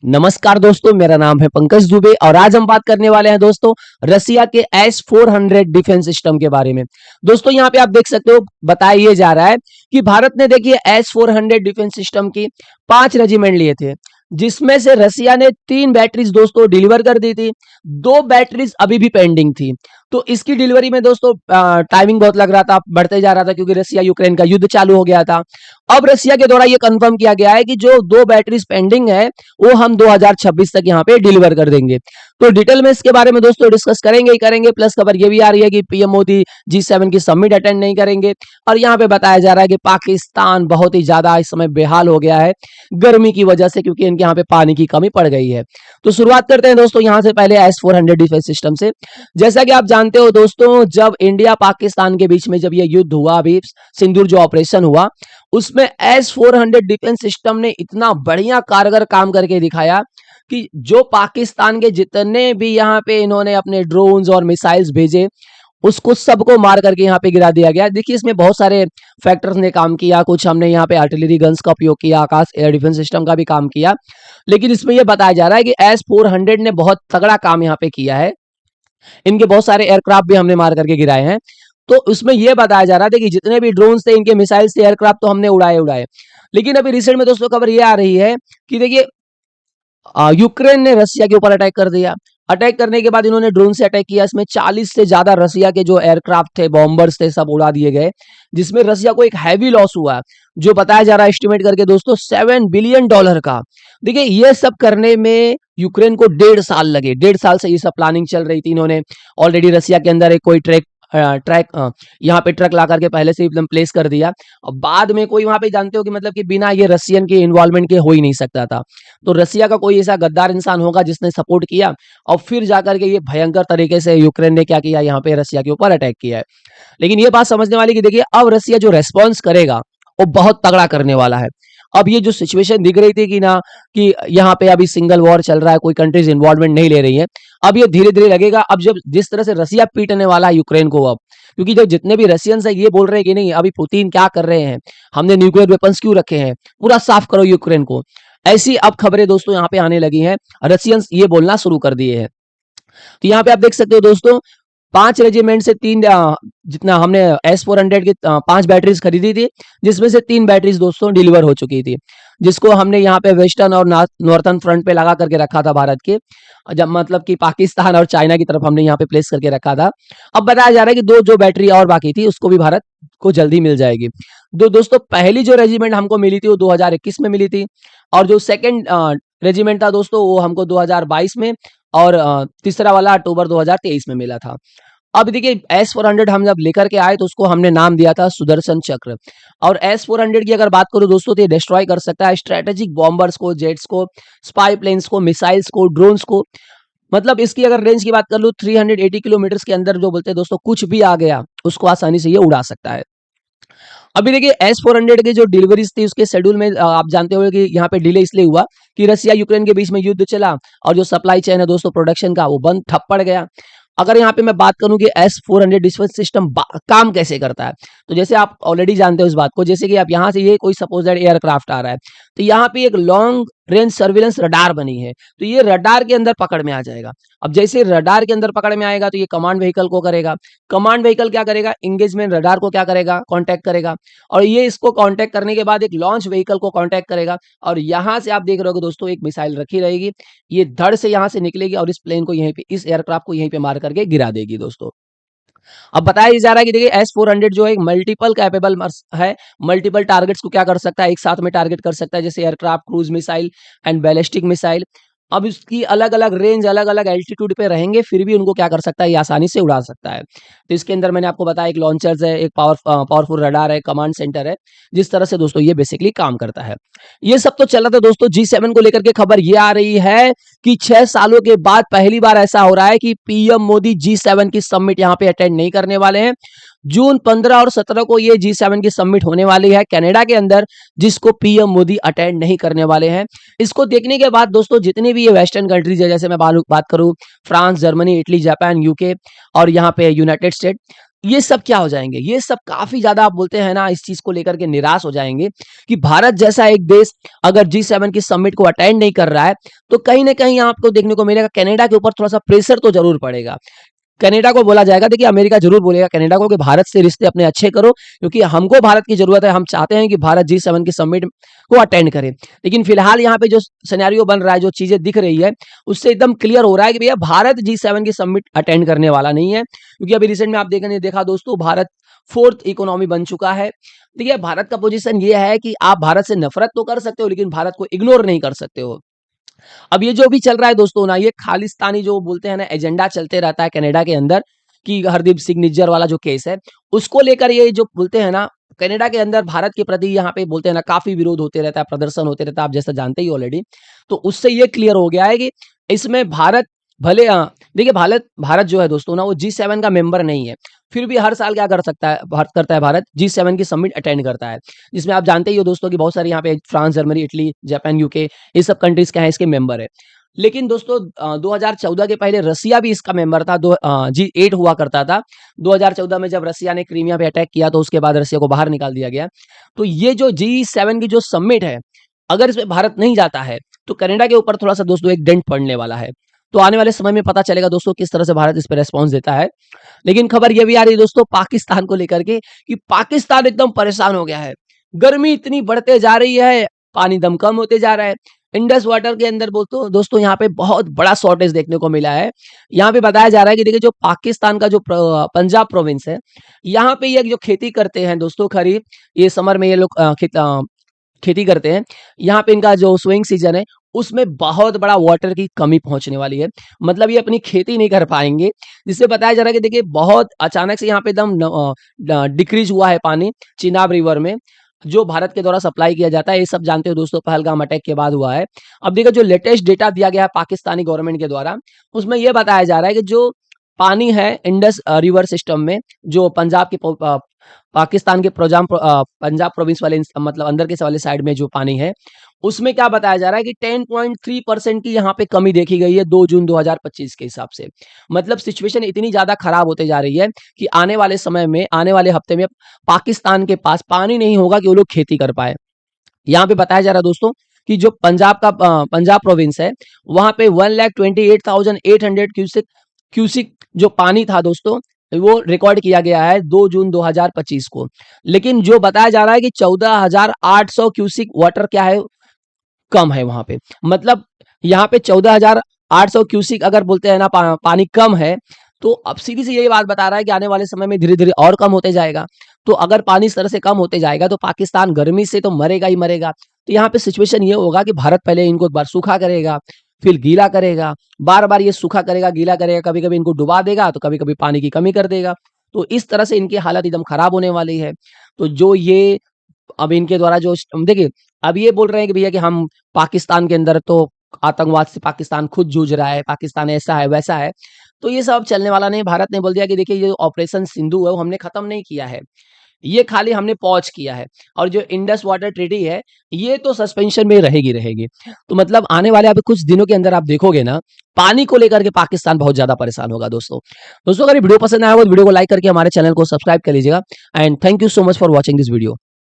नमस्कार दोस्तों, मेरा नाम है पंकज दुबे और आज हम बात करने वाले हैं दोस्तों रसिया के S-400 डिफेंस सिस्टम के बारे में। दोस्तों यहाँ पे आप देख सकते हो बताया जा रहा है कि भारत ने देखिए S-400 डिफेंस सिस्टम की 5 रेजिमेंट लिए थे, जिसमें से रसिया ने 3 बैटरीज दोस्तों डिलीवर कर दी थी, 2 बैटरीज अभी भी पेंडिंग थी। तो इसकी डिलीवरी में दोस्तों टाइमिंग बहुत लग रहा था, बढ़ते जा रहा था क्योंकि रसिया यूक्रेन का युद्ध चालू हो गया था। अब रसिया के द्वारा ये कंफर्म किया गया है कि जो 2 बैटरीज पेंडिंग है वो हम 2026 तक यहाँ पे डिलीवर कर देंगे। तो डिटेल में इसके बारे में दोस्तों डिस्कस करेंगे ही करेंगे। प्लस खबर ये भी आ रही है कि पीएम मोदी G7 की समिट अटेंड नहीं करेंगे और यहाँ पे बताया जा रहा है कि पाकिस्तान बहुत ही ज्यादा इस समय बेहाल हो गया है गर्मी की वजह से, क्योंकि इनके यहाँ पे पानी की कमी पड़ गई है। तो शुरुआत करते हैं दोस्तों यहाँ से पहले S-400 डिफेंस सिस्टम से। जैसा कि आप जानते हो दोस्तों, जब इंडिया पाकिस्तान के बीच में जब ये युद्ध हुआ, अभी सिंदूर जो ऑपरेशन हुआ, उसमें S-400 डिफेंस सिस्टम ने इतना बढ़िया कारगर काम करके दिखाया कि जो पाकिस्तान के जितने भी यहाँ पे इन्होंने अपने ड्रोन्स और मिसाइल्स भेजे, उसको सबको मार करके यहाँ पे गिरा दिया गया। देखिए इसमें बहुत सारे फैक्टर्स ने काम किया, कुछ हमने यहाँ पे आर्टिलरी गन्स का उपयोग किया, आकाश एयर डिफेंस सिस्टम का भी काम किया, लेकिन इसमें यह बताया जा रहा है कि S-400 ने बहुत तगड़ा काम यहाँ पे किया है। इनके बहुत सारे एयरक्राफ्ट भी हमने मार करके गिराए हैं। तो उसमें यह बताया जा रहा था कि जितने भी ड्रोन्स थे, इनके मिसाइल्स थे, एयरक्राफ्ट तो हमने उड़ाए। लेकिन अभी रिसेंट में दोस्तों खबर ये आ रही है कि देखिए यूक्रेन ने रसिया के ऊपर अटैक कर दिया। अटैक करने के बाद इन्होंने ड्रोन से अटैक किया। इसमें 40 से ज्यादा रसिया के जो एयरक्राफ्ट थे, बॉम्बर्स थे, सब उड़ा दिए गए, जिसमें रसिया को एक हैवी लॉस हुआ, जो बताया जा रहा है एस्टिमेट करके दोस्तों $7 बिलियन का। देखिए ये सब करने में यूक्रेन को 1.5 साल लगे। 1.5 साल से ये सब प्लानिंग चल रही थी। इन्होंने ऑलरेडी रसिया के अंदर एक कोई ट्रैक यहाँ पे ट्रक ला करके पहले से एकदम प्लेस कर दिया। और बाद में कोई वहां पे जानते हो कि मतलब कि बिना ये रसियन के इन्वॉल्वमेंट के हो ही नहीं सकता था। तो रसिया का कोई ऐसा गद्दार इंसान होगा जिसने सपोर्ट किया और फिर जाकर के ये भयंकर तरीके से यूक्रेन ने क्या किया, यहाँ पे रसिया के ऊपर अटैक किया है। लेकिन ये बात समझने वाली कि देखिए अब रसिया जो रेस्पॉन्स करेगा वो बहुत तगड़ा करने वाला है। अब ये जो सिचुएशन दिख रही थी कि ना कि यहाँ पे अभी सिंगल वॉर चल रहा है, कोई कंट्रीज इन्वॉल्वमेंट नहीं ले रही है, अब ये धीरे धीरे लगेगा। अब जब जिस तरह से रसिया पीटने वाला है यूक्रेन को, अब क्योंकि जो जितने भी रशियंस है ये बोल रहे हैं कि नहीं, अभी पुतिन क्या कर रहे हैं, हमने न्यूक्लियर वेपन्स क्यों रखे हैं, पूरा साफ करो यूक्रेन को। ऐसी अब खबरें दोस्तों यहाँ पे आने लगी हैं, रशियंस ये बोलना शुरू कर दिए हैं। तो यहाँ पे आप देख सकते हो दोस्तों 5 रेजिमेंट से 3 जितना हमने S-400 की 5 बैटरीज खरीदी थी, जिसमें से 3 बैटरीज दोस्तों डिलीवर हो चुकी थी, जिसको हमने यहाँ पे वेस्टर्न और नॉर्थर्न फ्रंट पे लगा करके रखा था भारत के, जब मतलब कि पाकिस्तान और चाइना की तरफ हमने यहाँ पे प्लेस करके रखा था। अब बताया जा रहा है कि 2 जो बैटरी और बाकी थी उसको भी भारत को जल्दी मिल जाएगी। दोस्तों पहली जो रेजिमेंट हमको मिली थी वो 2021 में मिली थी, और जो सेकंड रेजिमेंट था दोस्तों वो हमको 2022 में, और तीसरा वाला अक्टूबर 2023 में मिला था। अब देखिए S-400 हम जब लेकर के आए तो उसको हमने नाम दिया था सुदर्शन चक्र। और S-400 की अगर बात करूं दोस्तों तो ये डिस्ट्रॉय कर सकता है स्ट्रेटेजिक बॉम्बर्स को, जेट्स को, स्पाई प्लेन्स को, मिसाइल्स को, ड्रोन्स को। मतलब इसकी अगर रेंज की बात कर लूं 380 किलोमीटर के अंदर जो बोलते हैं दोस्तों, कुछ भी आ गया उसको आसानी से ये उड़ा सकता है। अभी देखिए S-400 की जो डिलीवरीज थी उसके शेड्यूल में आप जानते हो कि यहाँ पे डिले इसलिए हुआ कि रसिया यूक्रेन के बीच में युद्ध चला और जो सप्लाई चेन है दोस्तों प्रोडक्शन का वो बंद ठप पड़ गया। अगर यहाँ पे मैं बात करूं कि S-400 डिफेंस सिस्टम काम कैसे करता है, तो जैसे आप ऑलरेडी जानते हो इस बात को, जैसे कि आप यहाँ से ये कोई सपोज दैट एयरक्राफ्ट आ रहा है, तो यहाँ पे एक लॉन्ग रेंज सर्विलेंस रडार बनी है, तो ये रडार के अंदर पकड़ में आ जाएगा। अब जैसे रडार के अंदर पकड़ में आएगा तो ये कमांड व्हीकल को करेगा, कमांड व्हीकल क्या करेगा, इंगेजमेंट रडार को क्या करेगा, कांटेक्ट करेगा, और ये इसको कांटेक्ट करने के बाद एक लॉन्च व्हीकल को कांटेक्ट करेगा, और यहाँ से आप देख रहे हो दोस्तों एक मिसाइल रखी रहेगी, ये धड़ से यहाँ से निकलेगी और इस प्लेन को यहीं पे, इस एयरक्राफ्ट को यहीं पे मार करके गिरा देगी दोस्तों। अब बताया जा रहा है कि देखिए S-400 जो है मल्टीपल कैपेबल है, मल्टीपल टारगेट्स को क्या कर सकता है, एक साथ में टारगेट कर सकता है, जैसे aircraft, cruise missile and ballistic missile. अब इसकी अलग अलग रेंज, अलग अलग एल्टीट्यूड पे रहेंगे, फिर भी उनको क्या कर सकता है, ये आसानी से उड़ा सकता है। तो इसके अंदर मैंने आपको बताया एक लॉन्चर्स है, एक पावरफुल रडार है, कमांड सेंटर है, जिस तरह से दोस्तों ये बेसिकली काम करता है। ये सब तो चल रहा था दोस्तों। G7 को लेकर के खबर ये आ रही है कि 6 सालों के बाद पहली बार ऐसा हो रहा है कि पीएम मोदी G7 की समिट यहाँ पे अटेंड नहीं करने वाले हैं। जून 15 और 17 को ये G7 की समिट होने वाली है कनाडा के अंदर, जिसको पीएम मोदी अटेंड नहीं करने वाले हैं। इसको देखने के बाद दोस्तों जितने भी ये वेस्टर्न कंट्रीज है, जैसे मैं बात करूं France, Germany, Italy, Japan, UK और यहाँ पे यूनाइटेड स्टेट, ये सब क्या हो जाएंगे, ये सब काफी ज्यादा आप बोलते हैं ना इस चीज को लेकर के निराश हो जाएंगे कि भारत जैसा एक देश अगर G7 की समिट को अटेंड नहीं कर रहा है, तो कहीं ना कहीं आपको देखने को मिलेगा कनाडा के ऊपर थोड़ा सा प्रेशर तो जरूर पड़ेगा। कनाडा को बोला जाएगा, देखिए अमेरिका जरूर बोलेगा कनाडा को कि भारत से रिश्ते अपने अच्छे करो, क्योंकि हमको भारत की जरूरत है, हम चाहते हैं कि भारत G7 की समिट को अटेंड करे। लेकिन फिलहाल यहाँ पे जो सिनेरियो बन रहा है, जो चीजें दिख रही है, उससे एकदम क्लियर हो रहा है कि भैया भारत G7 की समिट अटेंड करने वाला नहीं है, क्योंकि अभी रिसेंट में आप देखा दोस्तों, भारत 4th इकोनॉमी बन चुका है। देखिए भारत का पोजीशन ये है कि आप भारत से नफरत तो कर सकते हो, लेकिन भारत को इग्नोर नहीं कर सकते हो। अब ये जो भी चल रहा है दोस्तों ना, ये खालिस्तानी जो बोलते हैं ना एजेंडा चलते रहता है कनाडा के अंदर, कि हरदीप सिंह निज्जर वाला जो केस है, उसको लेकर ये जो बोलते हैं ना कनाडा के अंदर भारत के प्रति यहाँ पे बोलते हैं ना काफी विरोध होते रहता है, प्रदर्शन होते रहता है, आप जैसा जानते ही ऑलरेडी। तो उससे ये क्लियर हो गया है कि इसमें भारत भले देखिए भारत भारत जो है दोस्तों ना वो G7 का मेंबर नहीं है, फिर भी हर साल क्या कर सकता है, करता है भारत G7 की समिट अटेंड करता है, जिसमें आप जानते ही हो दोस्तों कि बहुत सारे यहाँ पे France, Germany, Italy, Japan, UK, ये सब कंट्रीज क्या है इसके मेंबर है। लेकिन दोस्तों 2014 के पहले रसिया भी इसका मेंबर था, G8 हुआ करता था। 2014 में जब रसिया ने क्रीमिया पे अटैक किया तो उसके बाद रसिया को बाहर निकाल दिया गया। तो ये जो G7 की जो समिट है, अगर इसमें भारत नहीं जाता है तो कनाडा के ऊपर थोड़ा सा दोस्तों एक डेंट पड़ने वाला है। तो आने वाले समय में पता चलेगा दोस्तों किस तरह से भारत इस पर रेस्पॉन्स देता है। लेकिन खबर ये भी आ रही है दोस्तों पाकिस्तान को लेकर के कि पाकिस्तान एकदम परेशान हो गया है, गर्मी इतनी बढ़ते जा रही है, पानी दम कम होते जा रहा है। इंडस वाटर के अंदर बोलते दोस्तों यहाँ पे बहुत बड़ा शॉर्टेज देखने को मिला है। यहाँ पे बताया जा रहा है कि देखिए जो पाकिस्तान का जो पंजाब प्रोविंस है, यहाँ पे ये जो खेती करते हैं दोस्तों खरीफ, ये समर में ये लोग खेती करते हैं, यहाँ पे इनका जो स्विंग सीजन है उसमें बहुत बड़ा वाटर की कमी पहुंचने वाली है, मतलब ये अपनी खेती नहीं कर पाएंगे, जिससे बताया जा रहा है कि देखिए बहुत अचानक से यहाँ पे एकदम डिक्रीज हुआ है पानी चिनाब रिवर में, जो भारत के द्वारा सप्लाई किया जाता है। ये सब जानते हो दोस्तों पहलगाम अटैक के बाद हुआ है। अब देखिए जो लेटेस्ट डेटा दिया गया है पाकिस्तानी गवर्नमेंट के द्वारा, उसमें यह बताया जा रहा है कि जो पानी है इंडस रिवर सिस्टम में, जो पंजाब के पाकिस्तान के पंजाब प्रोविंस वाले मतलब अंदर के वाले साइड में जो पानी है, उसमें क्या बताया जा रहा है कि 10.3% की यहाँ पे कमी देखी गई है 2 जून 2025 के हिसाब से। मतलब सिचुएशन इतनी ज्यादा खराब होते जा रही है कि आने वाले समय में, आने वाले हफ्ते में पाकिस्तान के पास पानी नहीं होगा कि वो लोग खेती कर पाए। यहाँ पे बताया जा रहा है दोस्तों कि जो पंजाब प्रोविंस है, वहां पे 1,28,800 क्यूसिक जो पानी था दोस्तों, वो रिकॉर्ड किया गया है 2 जून 2025 को। लेकिन जो बताया जा रहा है कि 14,800 क्यूसिक वाटर क्या है, कम है वहां पे। मतलब यहाँ पे 14,800 क्यूसिक अगर बोलते हैं ना पानी कम है, तो अब सीधी सी यही बात बता रहा है कि आने वाले समय में धीरे धीरे और कम होते जाएगा। तो अगर पानी इस तरह से कम होते जाएगा तो पाकिस्तान गर्मी से तो मरेगा ही मरेगा। तो यहाँ पे सिचुएशन ये होगा कि भारत पहले इनको एक बार सूखा करेगा, फिर गीला करेगा, बार बार ये सूखा करेगा, गीला करेगा, कभी कभी इनको डुबा देगा तो कभी कभी पानी की कमी कर देगा। तो इस तरह से इनकी हालत एकदम खराब होने वाली है। तो जो ये अब इनके द्वारा जो देखिए अब ये बोल रहे हैं कि भैया कि हम पाकिस्तान के अंदर तो आतंकवाद से पाकिस्तान खुद जूझ रहा है, पाकिस्तान ऐसा है वैसा है, तो ये सब चलने वाला नहीं। भारत ने बोल दिया कि देखिए ये ऑपरेशन सिंधु है वो हमने खत्म नहीं किया है, ये खाली हमने पॉज किया है, और जो इंडस वाटर ट्रीटी है ये तो सस्पेंशन में रहेगी रहेगी। तो मतलब आने वाले अभी कुछ दिनों के अंदर आप देखोगे ना पानी को लेकर के पाकिस्तान बहुत ज्यादा परेशान होगा दोस्तों अगर ये वीडियो पसंद आया हो तो वीडियो को लाइक करके हमारे चैनल को सब्सक्राइब कर लीजिएगा। And thank you so much for watching this video.